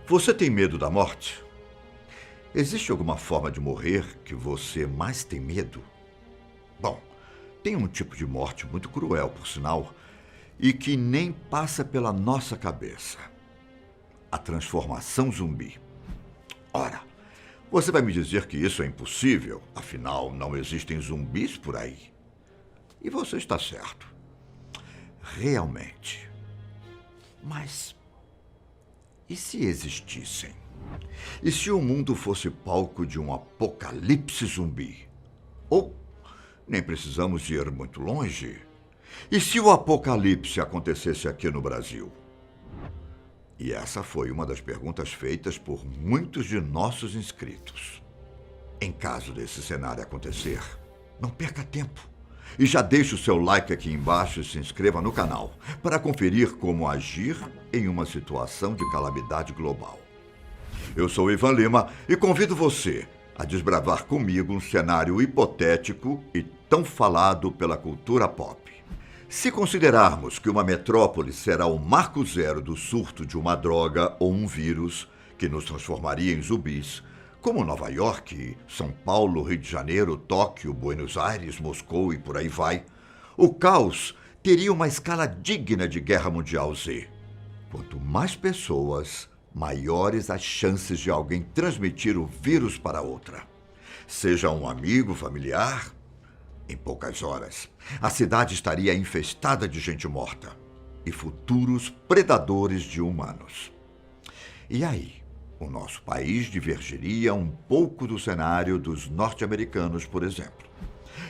Você tem medo da morte? Existe alguma forma de morrer que você mais tem medo? Bom, tem um tipo de morte muito cruel, por sinal, e que nem passa pela nossa cabeça. A transformação zumbi. Ora, você vai me dizer que isso é impossível, afinal não existem zumbis por aí. E você está certo. Realmente. Mas e se existissem? E se o mundo fosse palco de um apocalipse zumbi? Ou nem precisamos ir muito longe. E se o apocalipse acontecesse aqui no Brasil? E essa foi uma das perguntas feitas por muitos de nossos inscritos. Em caso desse cenário acontecer, não perca tempo. E já deixe o seu like aqui embaixo e se inscreva no canal para conferir como agir em uma situação de calamidade global. Eu sou Ivan Lima e convido você a desbravar comigo um cenário hipotético e tão falado pela cultura pop. Se considerarmos que uma metrópole será o marco zero do surto de uma droga ou um vírus que nos transformaria em zumbis, como Nova York, São Paulo, Rio de Janeiro, Tóquio, Buenos Aires, Moscou e por aí vai, o caos teria uma escala digna de Guerra Mundial Z. Quanto mais pessoas, maiores as chances de alguém transmitir o vírus para outra. Seja um amigo, familiar. Em poucas horas, a cidade estaria infestada de gente morta e futuros predadores de humanos. E aí, o nosso país divergiria um pouco do cenário dos norte-americanos, por exemplo.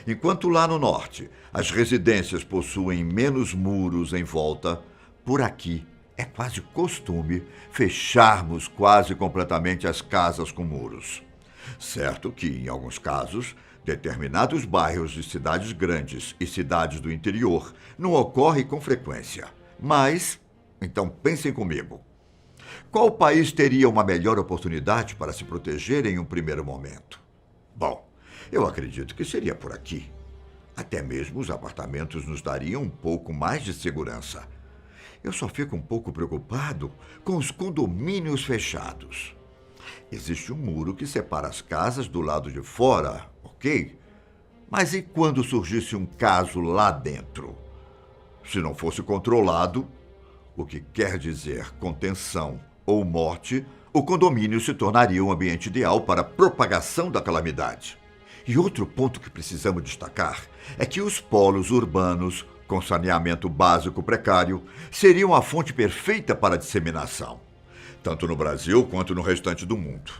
Enquanto lá no norte, as residências possuem menos muros em volta, por aqui é quase costume fecharmos quase completamente as casas com muros. Certo que, em alguns casos, determinados bairros de cidades grandes e cidades do interior não ocorre com frequência. Mas, então pensem comigo. Qual país teria uma melhor oportunidade para se proteger em um primeiro momento? Bom, eu acredito que seria por aqui. Até mesmo os apartamentos nos dariam um pouco mais de segurança. Eu só fico um pouco preocupado com os condomínios fechados. Existe um muro que separa as casas do lado de fora, ok? Mas e quando surgisse um caso lá dentro? Se não fosse controlado, o que quer dizer contenção ou morte, o condomínio se tornaria um ambiente ideal para a propagação da calamidade. E outro ponto que precisamos destacar é que os polos urbanos, com saneamento básico precário, seriam a fonte perfeita para a disseminação, tanto no Brasil quanto no restante do mundo.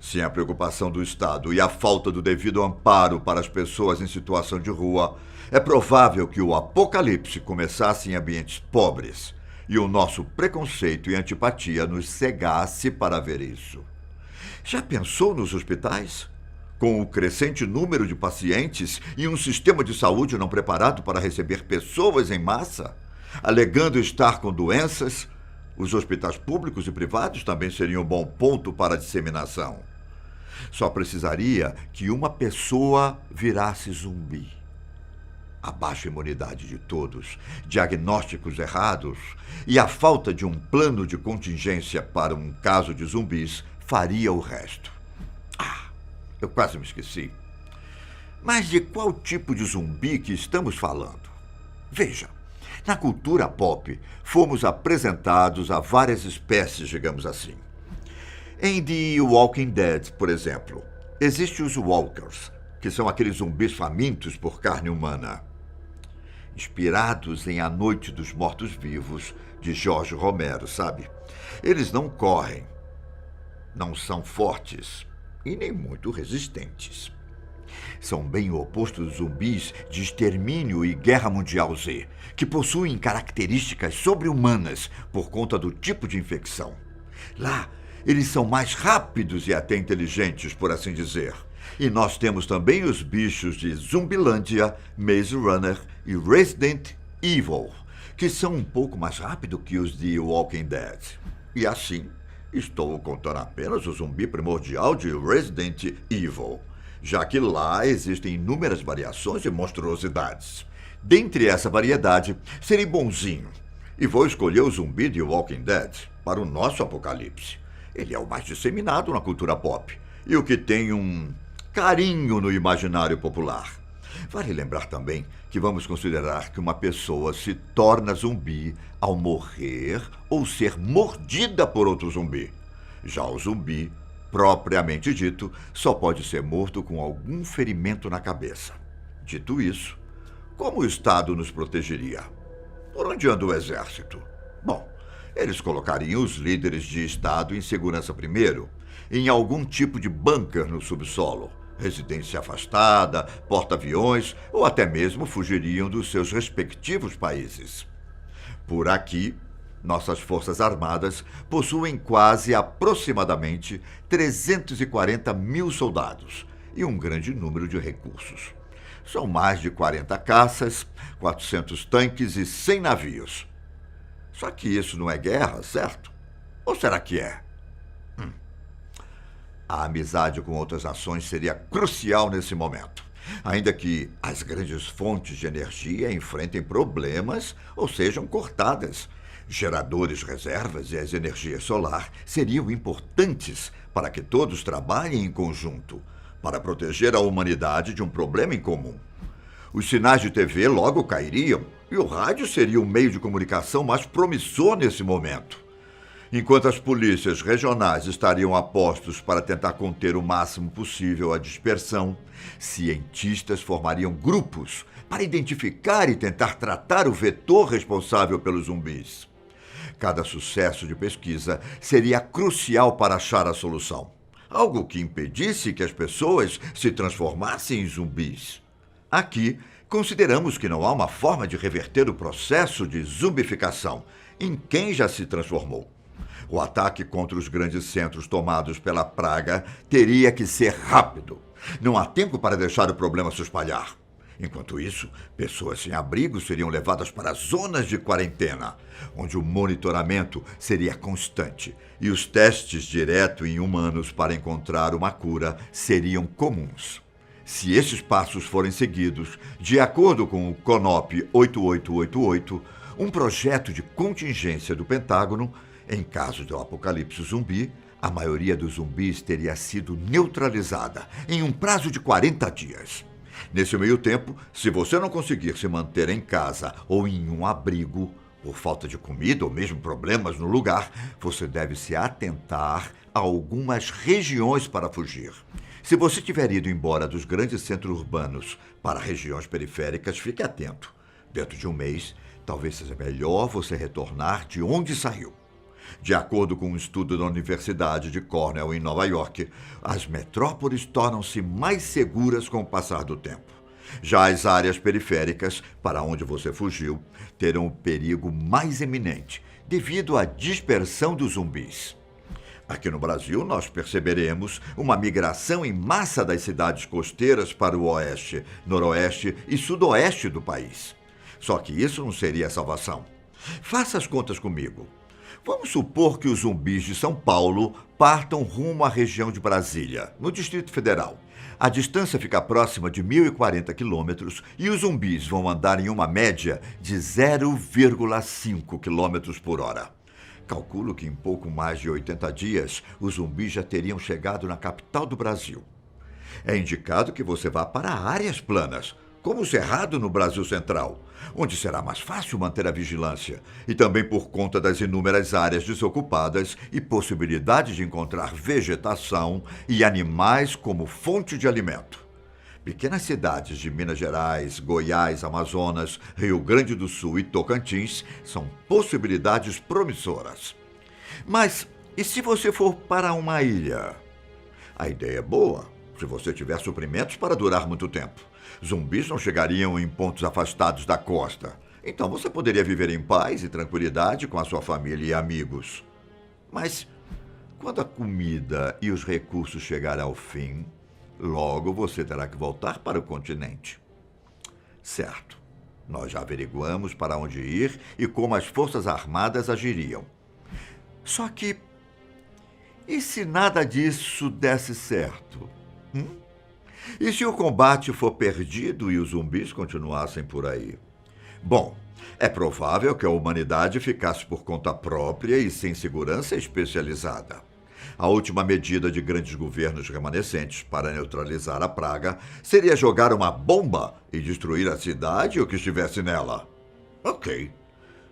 Sem a preocupação do Estado e a falta do devido amparo para as pessoas em situação de rua, é provável que o apocalipse começasse em ambientes pobres e o nosso preconceito e antipatia nos cegasse para ver isso. Já pensou nos hospitais? Com o crescente número de pacientes e um sistema de saúde não preparado para receber pessoas em massa, alegando estar com doenças, os hospitais públicos e privados também seriam um bom ponto para a disseminação. Só precisaria que uma pessoa virasse zumbi. A baixa imunidade de todos, diagnósticos errados e a falta de um plano de contingência para um caso de zumbis faria o resto. Eu quase me esqueci. Mas de qual tipo de zumbi que estamos falando? Veja, na cultura pop, fomos apresentados a várias espécies, digamos assim. Em The Walking Dead, por exemplo, existem os Walkers, que são aqueles zumbis famintos por carne humana. Inspirados em A Noite dos Mortos-Vivos, de Jorge Romero, sabe? Eles não correm, não são fortes e nem muito resistentes. São bem o oposto dos zumbis de Extermínio e Guerra Mundial Z, que possuem características sobre-humanas por conta do tipo de infecção. Lá, eles são mais rápidos e até inteligentes, por assim dizer. E nós temos também os bichos de Zumbilândia, Maze Runner e Resident Evil, que são um pouco mais rápidos que os de Walking Dead. E assim, estou contando apenas o zumbi primordial de Resident Evil, já que lá existem inúmeras variações e monstruosidades. Dentre essa variedade, serei bonzinho e vou escolher o zumbi de Walking Dead para o nosso apocalipse. Ele é o mais disseminado na cultura pop e o que tem um carinho no imaginário popular. Vale lembrar também que vamos considerar que uma pessoa se torna zumbi ao morrer ou ser mordida por outro zumbi. Já o zumbi, propriamente dito, só pode ser morto com algum ferimento na cabeça. Dito isso, como o Estado nos protegeria? Por onde anda o exército? Bom, eles colocariam os líderes de Estado em segurança primeiro, em algum tipo de bunker no subsolo, residência afastada, porta-aviões ou até mesmo fugiriam dos seus respectivos países. Por aqui, nossas Forças Armadas possuem quase aproximadamente 340 mil soldados e um grande número de recursos. São mais de 40 caças, 400 tanques e 100 navios. Só que isso não é guerra, certo? Ou será que é? A amizade com outras nações seria crucial nesse momento, ainda que as grandes fontes de energia enfrentem problemas ou sejam cortadas. Geradores reservas e as energias solar seriam importantes para que todos trabalhem em conjunto, para proteger a humanidade de um problema em comum. Os sinais de TV logo cairiam e o rádio seria o meio de comunicação mais promissor nesse momento. Enquanto as polícias regionais estariam a postos para tentar conter o máximo possível a dispersão, cientistas formariam grupos para identificar e tentar tratar o vetor responsável pelos zumbis. Cada sucesso de pesquisa seria crucial para achar a solução, algo que impedisse que as pessoas se transformassem em zumbis. Aqui, consideramos que não há uma forma de reverter o processo de zumbificação em quem já se transformou. O ataque contra os grandes centros tomados pela praga teria que ser rápido. Não há tempo para deixar o problema se espalhar. Enquanto isso, pessoas sem abrigo seriam levadas para zonas de quarentena, onde o monitoramento seria constante e os testes direto em humanos para encontrar uma cura seriam comuns. Se esses passos forem seguidos, de acordo com o CONOP 8888, um projeto de contingência do Pentágono, em caso de um apocalipse zumbi, a maioria dos zumbis teria sido neutralizada em um prazo de 40 dias. Nesse meio tempo, se você não conseguir se manter em casa ou em um abrigo, por falta de comida ou mesmo problemas no lugar, você deve se atentar a algumas regiões para fugir. Se você tiver ido embora dos grandes centros urbanos para regiões periféricas, fique atento. Dentro de um mês, talvez seja melhor você retornar de onde saiu. De acordo com um estudo da Universidade de Cornell, em Nova York, as metrópoles tornam-se mais seguras com o passar do tempo. Já as áreas periféricas, para onde você fugiu, terão o perigo mais iminente, devido à dispersão dos zumbis. Aqui no Brasil, nós perceberemos uma migração em massa das cidades costeiras para o oeste, noroeste e sudoeste do país. Só que isso não seria a salvação. Faça as contas comigo. Vamos supor que os zumbis de São Paulo partam rumo à região de Brasília, no Distrito Federal. A distância fica próxima de 1.040 quilômetros e os zumbis vão andar em uma média de 0,5 quilômetros por hora. Calculo que em pouco mais de 80 dias, os zumbis já teriam chegado na capital do Brasil. É indicado que você vá para áreas planas, como o Cerrado no Brasil Central, onde será mais fácil manter a vigilância, e também por conta das inúmeras áreas desocupadas e possibilidade de encontrar vegetação e animais como fonte de alimento. Pequenas cidades de Minas Gerais, Goiás, Amazonas, Rio Grande do Sul e Tocantins são possibilidades promissoras. Mas e se você for para uma ilha? A ideia é boa, se você tiver suprimentos para durar muito tempo. Zumbis não chegariam em pontos afastados da costa. Então você poderia viver em paz e tranquilidade com a sua família e amigos. Mas quando a comida e os recursos chegarem ao fim, logo você terá que voltar para o continente. Certo, nós já averiguamos para onde ir e como as Forças Armadas agiriam. Só que, e se nada disso desse certo? E se o combate for perdido e os zumbis continuassem por aí? Bom, é provável que a humanidade ficasse por conta própria e sem segurança especializada. A última medida de grandes governos remanescentes para neutralizar a praga seria jogar uma bomba e destruir a cidade e o que estivesse nela. Ok,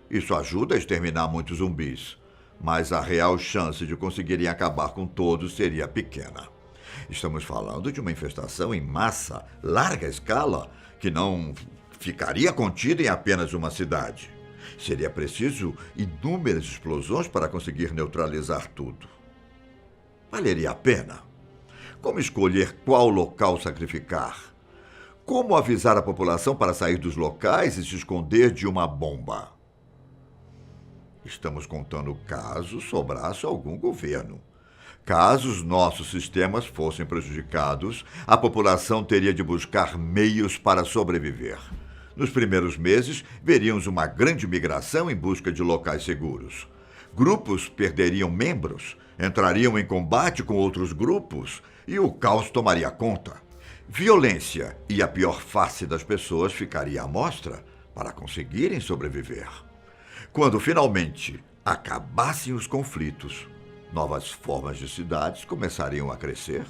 isso ajuda a exterminar muitos zumbis, mas a real chance de conseguirem acabar com todos seria pequena. Estamos falando de uma infestação em massa, larga escala, que não ficaria contida em apenas uma cidade. Seria preciso inúmeras explosões para conseguir neutralizar tudo. Valeria a pena? Como escolher qual local sacrificar? Como avisar a população para sair dos locais e se esconder de uma bomba? Estamos contando caso sobrasse algum governo. Caso os nossos sistemas fossem prejudicados, a população teria de buscar meios para sobreviver. Nos primeiros meses, veríamos uma grande migração em busca de locais seguros. Grupos perderiam membros, entrariam em combate com outros grupos e o caos tomaria conta. Violência e a pior face das pessoas ficaria à mostra para conseguirem sobreviver. Quando finalmente acabassem os conflitos, novas formas de cidades começariam a crescer.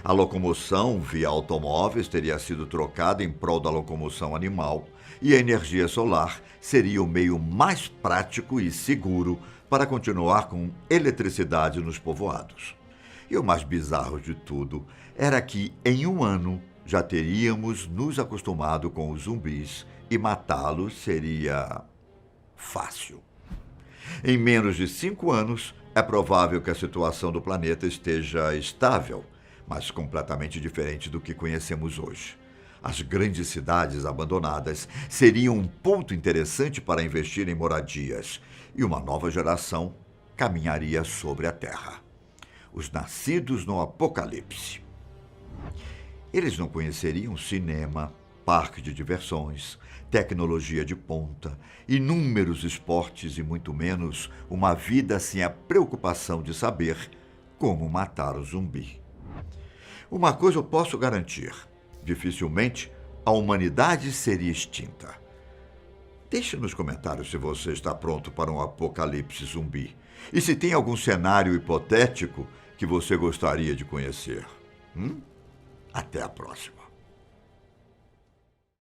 A locomoção via automóveis teria sido trocada em prol da locomoção animal e a energia solar seria o meio mais prático e seguro para continuar com eletricidade nos povoados. E o mais bizarro de tudo era que, em um ano, já teríamos nos acostumado com os zumbis e matá-los seria fácil. Em menos de 5 anos, é provável que a situação do planeta esteja estável, mas completamente diferente do que conhecemos hoje. As grandes cidades abandonadas seriam um ponto interessante para investir em moradias e uma nova geração caminharia sobre a Terra. Os nascidos no Apocalipse. Eles não conheceriam cinema, parque de diversões, tecnologia de ponta, inúmeros esportes e muito menos uma vida sem a preocupação de saber como matar o zumbi. Uma coisa eu posso garantir: dificilmente a humanidade seria extinta. Deixe nos comentários se você está pronto para um apocalipse zumbi e se tem algum cenário hipotético que você gostaria de conhecer. Até a próxima.